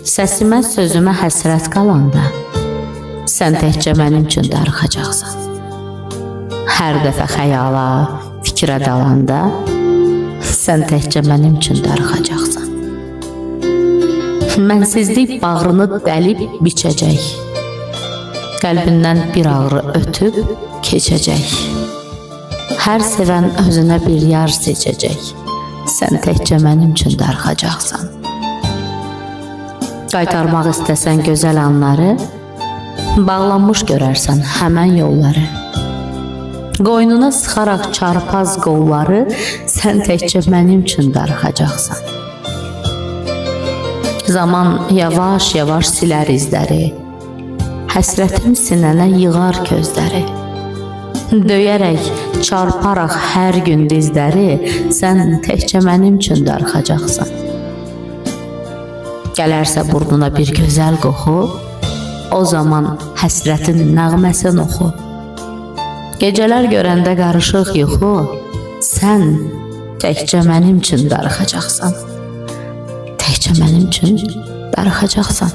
Səsimə, sözümə həsrət qalanda, sən təkcə mənim üçün darıxacaqsan. Hər dəfə xəyala, fikrə dalanda, sən təkcə mənim üçün darıxacaqsan. Mənsizlik bağrını dəlib biçəcək, qəlbindən bir ağrı ötüb keçəcək. Hər sevən özünə bir yar seçəcək, sən təkcə mənim üçün darıxacaqsan. Qaytarmaq istəsən gözəl anları, bağlanmış görərsən həmən yolları. Qoynuna sıxaraq çarpaz qolları, sən təkcə mənim üçün darıxacaqsan. Zaman yavaş-yavaş silər izləri, həsrətim sinənə yığar közləri. Döyərək, çarparaq hər gün dizləri, sən təkcə mənim üçün darıxacaqsan. Gələrsə burnuna bir gözəl qoxu, o zaman həsrətin nəğməsini oxu. Gecələr görəndə qarışıq yuxu, sən təkcə mənim üçün darıxacaqsan. Təkcə mənim üçün darıxacaqsan.